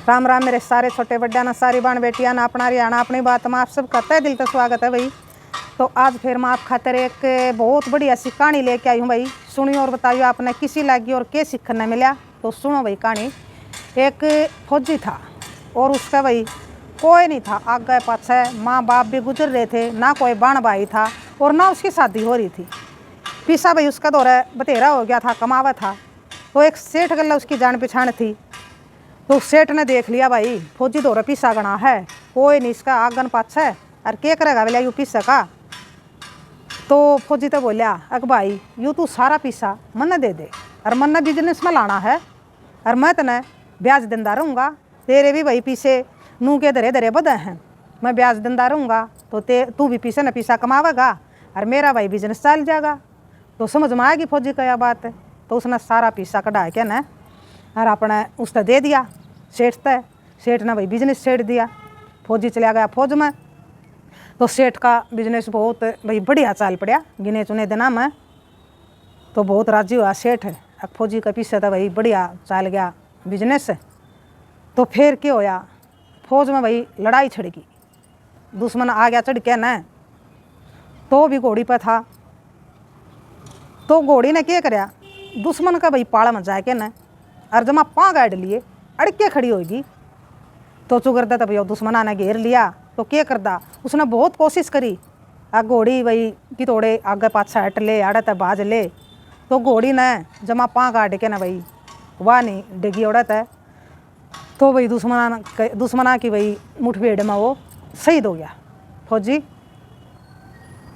राम राम मेरे सारे छोटे बड्डा ना सारी बाण बेटियां ना अपना हरियाणा अपनी बात में आप सब करता है दिल तो स्वागत है भाई। तो आज फिर मैं आप खातिर एक बहुत बढ़िया सी कहानी लेके आई हूँ भाई। सुनियो और बताइए आपने किसी लगी और क्या सीखने मिला। तो सुनो भाई कहानी। एक फौजी था और उसका भाई कोई नहीं था, आगे पाछे माँ बाप भी गुजर रहे थे, ना कोई बाण भाई था और ना उसकी शादी हो रही थी। पीसा भाई उसका दौरा बतेरा हो गया था, कमावा था। तो एक सेठ गल्ला उसकी जान पहचान थी। तो सेठ ने देख लिया भाई फौजी दौरा पीसा गना है, कोई नहीं इसका आगन पाछे और क्या करेगा बोला यू पीसा का। तो फौजी तो बोलिया अक भाई यू तू सारा पीसा मन दे और मन बिजनेस में लाना है और मैं तने ब्याज देंदा रहूँगा। तेरे भी भाई पीछे नू के धरे धरे बदे हैं, मैं ब्याज देंदा रहूँगा तो तू भी पीछे न पीसा कमावेगा और मेरा भाई बिजनेस चल जाएगा। तो समझ में आएगी फौजी का यह बात है। तो उसने सारा पीसा कढ़ा के न और अपने उसने दे दिया सेठ तय। सेठ ने भाई बिजनेस छेड़ दिया, फौजी चला गया फौज में। तो सेठ का बिजनेस बहुत भाई बढ़िया चाल पड़ा गिने चुने दिना में। तो बहुत राजी हुआ सेठ, अब फौजी का पीछे तो भाई बढ़िया चल गया बिजनेस। तो फिर क्या होया, फौज में भाई लड़ाई छिड़की, दुश्मन आ गया चढ़ के न। तो भी घोड़ी पर था। तो घोड़ी ने क्या कराया, दुश्मन का भाई पाला में जाके न और जमा पाँ गाड़ लिए अड़के खड़ी होगी। तो चुगरदा तो भैया दुश्मना ने घेर लिया। तो क्या करदा, उसने बहुत कोशिश करी आ घोड़ी भाई कि थोड़े आगे पाछा हट ले, आड़े तक बाज ले। तो घोड़ी ने जमा पाँ गाड़ के ना भाई वाह नहीं डिगी उड़त है। तो भाई दुश्मना की भाई मुठभेड़ में वो शहीद हो गया फौजी।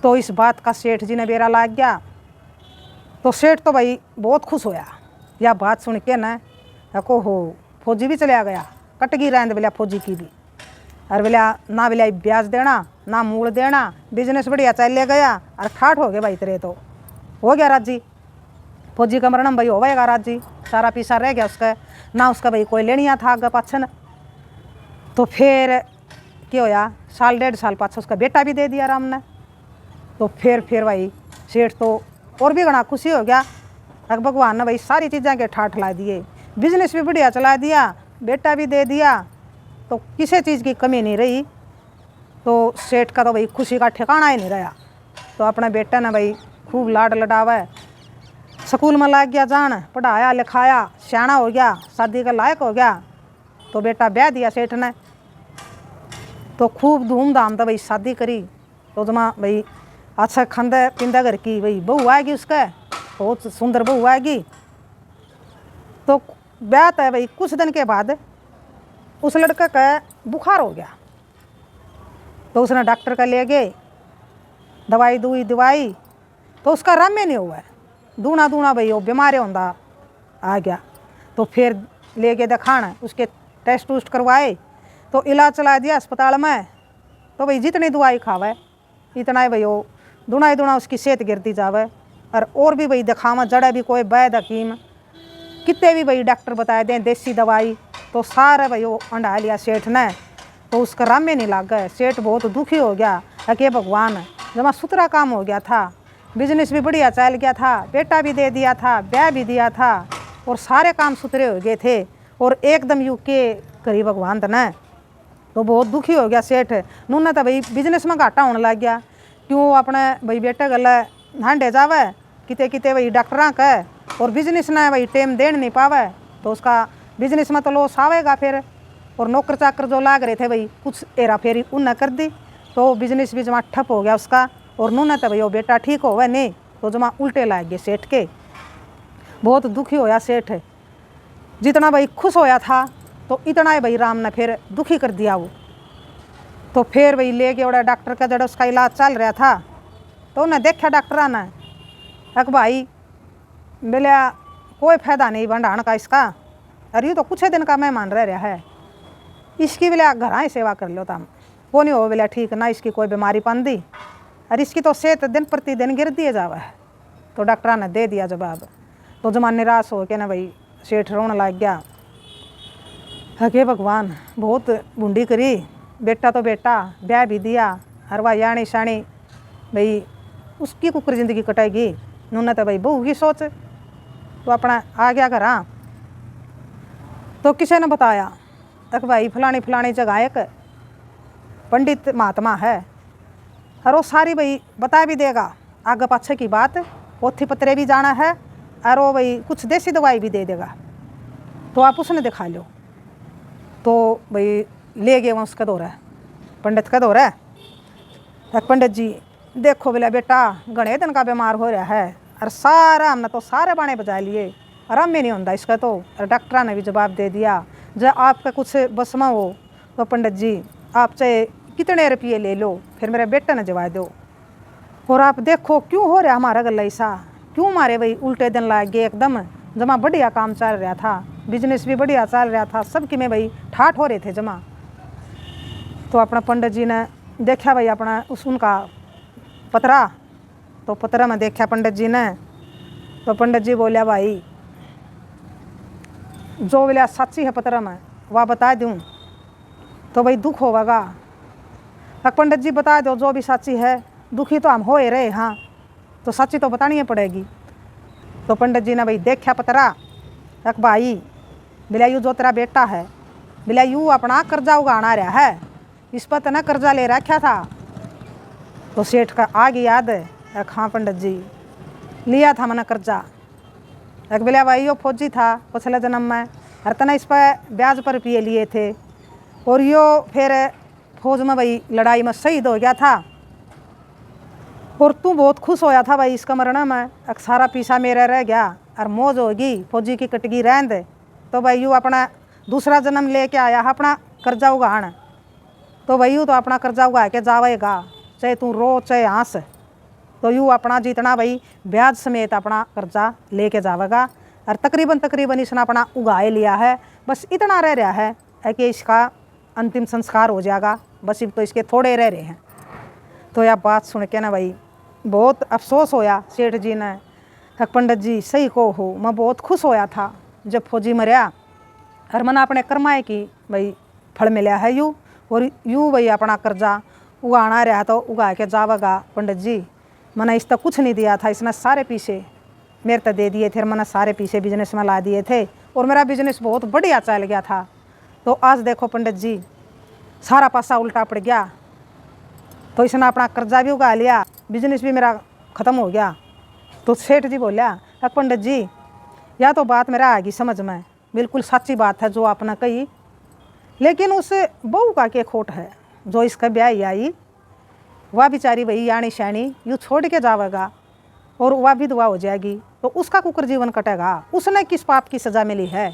तो इस बात का सेठ जी ने बेरा लाग गया। तो सेठ तो भाई बहुत खुश होया यह बात सुन के न, को हो फौजी भी चला गया, कटगी रहने बोलिया फौजी की भी। और बोलिया ना बोलिया ब्याज देना ना मूल देना, बिजनेस बढ़िया चल गया और ठाठ हो गए भाई तेरे। तो हो गया राजी फौजी का मरणम भाई होगा राजी, सारा पीसा रह गया उसका, ना उसका भाई कोई लेनिया था आगे पाछन। तो फिर क्या होया, साल डेढ़ साल पाछे उसका बेटा भी दे दिया राम ने। तो फिर भाई सेठ तो और भी घना खुशी हो गया, भगवान ने भाई सारी चीज़ें के ठाठ ला दिए, बिजनेस भी बढ़िया चला दिया, बेटा भी दे दिया, तो किसी चीज़ की कमी नहीं रही। तो सेठ का तो भाई खुशी का ठिकाना ही नहीं रहा। तो अपने बेटे ने भाई खूब लाड लडावा, स्कूल में लाग गया जान, पढ़ाया लिखाया, सियाना हो गया, शादी का लायक हो गया। तो बेटा ब्याह दिया सेठ ने। तो खूब धूमधाम तो भाई शादी करी। तो जमा भाई अच्छा खांदा पींदा घर की भाई बहू आएगी, उसका बहुत सुंदर बहू आएगी। तो ब्याह है भाई कुछ दिन के बाद उस लड़के का बुखार हो गया। तो उसने डॉक्टर का ले गए, दवाई दवाई तो उसका आराम में नहीं हुआ है, दूना भाई वो बीमार होंदा आ गया। तो फिर ले गए दिखाना, उसके टेस्ट वूस्ट करवाए। तो इलाज चला दिया अस्पताल में। तो भाई जितनी दवाई खावे इतना ही भाई वो दूना उसकी सेहत गिरती जावे। और भी भाई दिखावा जड़ा भी कोई वैद हकीम कितने भी भाई डॉक्टर बताए दें देसी दवाई, तो सारा भाई वो अंडा लिया सेठ ने। तो उसका राम में नहीं लग गए, सेठ बहुत दुखी हो गया कि भगवान जमा सुथरा काम हो गया था, बिजनेस भी बढ़िया चल गया था, बेटा भी दे दिया था, ब्याह भी दिया था और सारे काम सुथरे हो गए थे और एकदम यू के करी भगवान तने। तो बहुत दुखी हो गया सेठ नूना। तो भाई बिजनेस में घाटा होने लग गया, क्यों अपने भाई बेटे गले हांडे जावे किते भाई डॉक्टर का और बिजनेस ने भाई टाइम देन नहीं पावे। तो उसका बिजनेस में तो लॉस आवेगा फिर। और नौकर चाकर जो लाग रहे थे भाई कुछ हेरा फेरी उन्हें कर दी। तो बिजनेस भी जमा ठप हो गया उसका और नूना तो भाई वो बेटा ठीक होवे नहीं, तो जमा उल्टे लाग गए सेठ के। बहुत दुखी होया सेठ, जितना भाई खुश होया था तो इतना ही भाई राम ने फिर दुखी कर दिया वो। तो फिर भाई ले गया बड़ा डॉक्टर का, जड़ उसका इलाज चल रहा था। तो उन्हें देखा डॉक्टर ने अक भाई बोलिया कोई फायदा नहीं भंडाण का इसका, अरे ये तो कुछ दिन का मेहमान रह रहा है, इसकी बोले घर ही सेवा कर लो तुम, वो नहीं हो बोलिया ठीक ना, इसकी कोई बीमारी पन दी और इसकी तो सेहत दिन प्रतिदिन गिर दिए जावा है। तो डॉक्टर ने दे दिया जवाब। तो जमा निराश हो के ना भाई सेठ रोने लग गया, हे भगवान बहुत बूंदी करी, बेटा तो बेटा ब्याह भी दिया हर वाह यानी शानी भाई उसकी कुकर ज़िंदगी कटाएगी, नूना तो भाई बहू की सोच। तो अपना आ गया घर। तो किसी ने बताया एक भाई फलानी जगह एक पंडित महात्मा है, और वो सारी भाई बता भी देगा आगे पाछे की बात, पोथी पत्रे भी जाना है, और वो भाई कुछ देसी दवाई भी दे देगा, तो आप उसने दिखा लो। तो भाई ले गए वहाँ उसका दौरा, पंडित का दौरा। एक पंडित जी देखो बोला बेटा घने दिन का बीमार हो रहा है, और सारा हमने तो सारे बाणे बजा लिए, आराम में नहीं होता इसका तो। और डॉक्टर ने भी जवाब दे दिया जब आपका कुछ बस में हो तो पंडित जी आप चाहे कितने रुपये ले लो, फिर मेरे बेटे ने जवाब दो। और आप देखो क्यों हो रहा हमारा गला ऐसा, क्यों मारे भाई उल्टे दिन लाग गए एकदम, जमा बढ़िया काम चल रहा था, बिजनेस भी बढ़िया चल रहा था, सबकी में भाई ठाठ हो रहे थे जमा। तो अपना पंडित जी ने देखा भाई अपना उनका पतरा, तो पतरा में देखा पंडित जी ने, तो पंडित जी बोलिया भाई जो बोलिया सच्ची है पतरा में वह बता दूँ तो भाई दुख होगा। पंडित जी बता दो जो भी सच्ची है, दुखी तो हम हो ही रहे, हाँ तो सच्ची तो बतानी ही पड़ेगी। तो पंडित जी ने भाई देखा पतरा, एक भाई बोला यू जो तेरा बेटा है, बोला यू अपना कर्जा उगाना रहा है, इस पर तेना कर्जा ले रखा था। तो सेठ का आ गई याद, एक हाँ पंडित जी लिया था मैंने कर्जा। एक बोला भाई यो फौजी था पिछले जन्म में, और तना इस पर ब्याज पर रुपये लिए थे, और यो फिर फौज में भाई लड़ाई में शहीद हो गया था, और तू बहुत खुश होया था भाई इसका मरना में, एक सारा पीसा मेरा रह गया और मौज होगी, फौजी की कटगी रहन दे। तो भाई यू अपना दूसरा जन्म लेके आया अपना कर्जा उगान, तो भाई यू तो अपना कर्जा उगा के जावेगा, चाहे तू रो चाहे हंस, तो यू अपना जितना भाई ब्याज समेत अपना कर्जा लेके जावेगा। और तकरीबन इसने अपना उगाए लिया है, बस इतना रह रहा है कि इसका अंतिम संस्कार हो जाएगा, बस तो इसके थोड़े रह रहे हैं। तो यह बात सुन के ना भाई बहुत अफसोस होया सेठ जी ने, पंडित जी सही को हो, मैं बहुत खुश होया था जब फौजी मरया, और मैंने अपने कर्माए की भाई फल मिला है यू, और यू भाई अपना कर्जा उगाना रहा तो उगा के जावेगा। पंडित जी मैंने इस तक कुछ नहीं दिया था, इसने सारे पीछे मेरे तक दे दिए थे, मैंने सारे पीछे बिजनेस में ला दिए थे, और मेरा बिजनेस बहुत बढ़िया चल गया था। तो आज देखो पंडित जी सारा पासा उल्टा पड़ गया, तो इसने अपना कर्जा भी उगा लिया, बिजनेस भी मेरा ख़त्म हो गया। तो सेठ जी बोलिया पंडित जी यह तो बात मेरा आएगी समझ में, बिल्कुल सच्ची बात है जो आपने कही, लेकिन उस बहू का क्या खोट है जो इसका ब्याह आई, वह बेचारी वही यानी शैनी यूँ छोड़ के जावेगा, और वह भी दुआ हो जाएगी, तो उसका कुकर जीवन कटेगा, उसने किस पाप की सज़ा मिली है।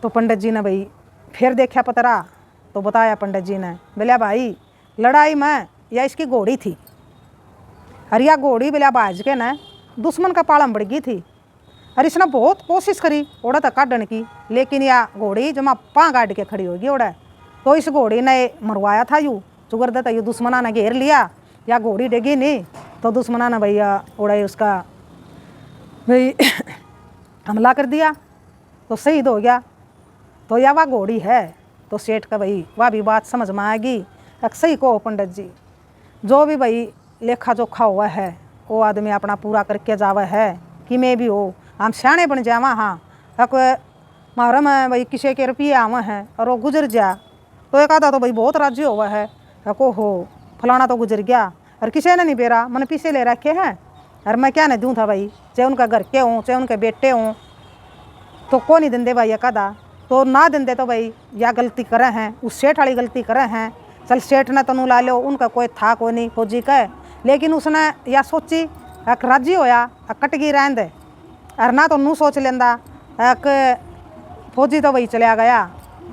तो पंडित जी ने भाई फिर देखा पतरा, तो बताया पंडित जी ने, बोलिया भाई लड़ाई में या इसकी घोड़ी थी, और यह घोड़ी बोलिया बाज के न दुश्मन का पालम बढ़ गई थी, और इसने बहुत कोशिश करी ओड़ा तक काटने की, लेकिन यह घोड़ी जमा पाँ गाड़ के खड़ी होगी ओड़ा। तो इस घोड़ी ने मरवाया था यू चुगर देता, यू दुश्मना ने घेर लिया, या घोड़ी डेगी नहीं, तो दुश्मना ने भैया उड़ा उसका भाई हमला कर दिया, तो शहीद हो गया। तो यह वह घोड़ी है। तो सेठ का भाई वह भी बात समझ में आएगी, सही को पंडित जी जो भी भाई लेखा जोखा हुआ है वो आदमी अपना पूरा करके जावा है, कि मैं भी हो हम सियाने बन जावा। हाँ एक मारा में भाई किसी के रुपये आवा हैं और वो गुजर जा, तो एक आधा तो भाई बहुत राजी हुआ है, को हो फलाना तो गुजर गया और किसी ने नहीं बेरा, मैंने पीछे ले रखे हैं, और मैं क्या नहीं दूँ था भाई, चाहे उनका घर के हों चाहे उनके बेटे हों, तो को नहीं देंदे भाई एक आधा, तो ना देंदे तो भाई या गलती करे हैं, उस सेठ वाली गलती करे हैं, चल सेठ ने तनू ला लो, उनका कोई था कोई नहीं फौजी का, लेकिन उसने या सोची एक राजी होया कटगी रहन दे, और ना तो नू सोच लेंदा एक फौजी तो वही चला गया,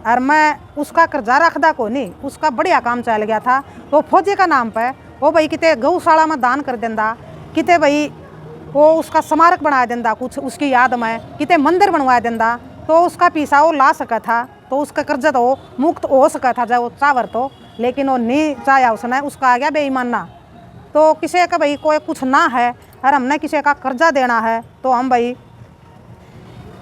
और मैं उसका कर्जा रखदा को नहीं, उसका बढ़िया काम चल गया था, तो फौजी का नाम पे वो भाई किते गौशाला में दान कर देंदा, किते भाई वो उसका स्मारक बना देंदा कुछ उसकी याद में, किते मंदिर बनवा देंदा, तो उसका पीसा वो ला सका था, तो उसका कर्जा तो मुक्त हो सका था जब वो चावर तो, लेकिन वो नहीं चाहा उसने, उसका आ गया बेईमाना। तो किसी का भाई कोई कुछ ना है और हमने किसी का कर्जा देना है, तो हम भाई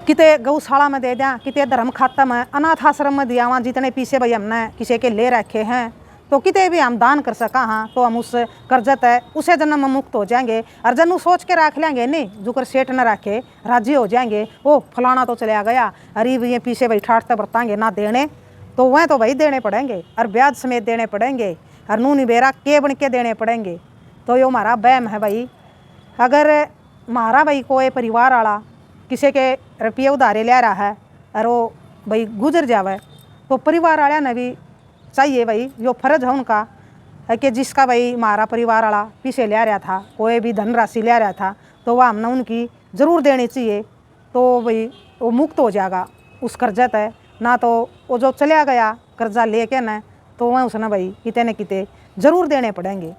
किते गौशाला में दे दें, किते धर्म खाता में अनाथ आश्रम में दिया वहाँ, जितने पीछे भाई हमने किसी के ले रखे हैं, तो किते भी हम दान कर सका। हाँ तो हम उस कर्जत है उसे जन्म में मुक्त हो जाएंगे, और जन्म सोच के रख लेंगे नहीं जो कर सेठ न रखे राजी हो जाएंगे, वो फलाना तो चला गया, अरे ये पीछे भाई ठाटते बरताएंगे ना देने, तो वह तो भाई देने पड़ेंगे और ब्याज समेत देने पड़ेंगे और नूनी बेरा के बन के देने पड़ेंगे। तो यो हमारा वहम है भाई। अगर हमारा भाई कोई परिवार वाला किसी के रुपये उधारे ले रहा है और वो भाई गुजर जावे तो परिवार वाला ने भी चाहिए भाई, जो फर्ज है उनका है कि जिसका भाई हमारा परिवार वाला पीछे ले रहा था, कोई भी धनराशि ले रहा था, तो वह हमने उनकी ज़रूर देनी चाहिए। तो भाई वो मुक्त हो जाएगा उस कर्जत है ना। तो वो जो चला गया कर्जा लेके न, तो वह उसने भाई किते न किते ज़रूर देने पड़ेंगे।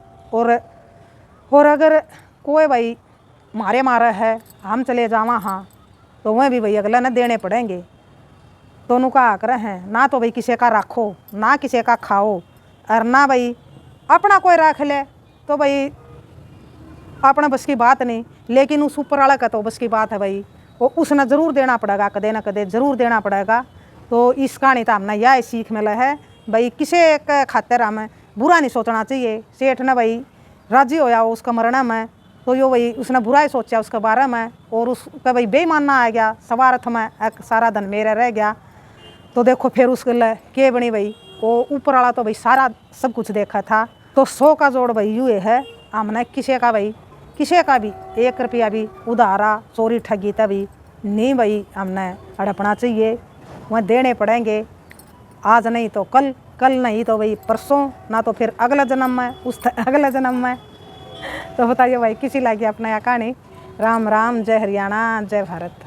और अगर कोई भाई मारे है हम चले जावा हाँ, तो वह भी भाई अगला न देने पड़ेंगे। दोनों का हक हैं ना। तो भाई किसी का रखो ना किसी का खाओ, और ना भाई अपना कोई रख ले तो भाई अपना बस की बात नहीं, लेकिन उस ऊपर वाला का तो बस की बात है भाई। वो उसने ज़रूर देना पड़ेगा, कदे ना कदे ज़रूर देना पड़ेगा। तो इस कहानी तो हमने यह सीख मिला है भाई, किसी के खातिर हमें बुरा नहीं सोचना चाहिए। सेठ ने भाई राजी होया हो उसका मरना में, तो यो भाई उसने बुरा ही सोचा उसके बारे में, और उसका भाई बेईमानना आ गया सवार्थ में, एक सारा धन मेरा रह गया। तो देखो फिर उसके लिए के बनी भाई, वो ऊपर वाला तो भाई सारा सब कुछ देखा था। तो 100 का जोड़ भाई यूँ है, हमने किसी का भाई किसी का भी 1 रुपया भी उधारा चोरी ठगी तभी नहीं भाई हमने हड़पना चाहिए। वह देने पड़ेंगे, आज नहीं तो कल, कल नहीं तो भाई परसों, ना तो फिर अगला जन्म में, उस अगला जन्म में। तो बताइए भाई किसी लगी अपना यह कहानी। राम राम, जय हरियाणा, जय भारत।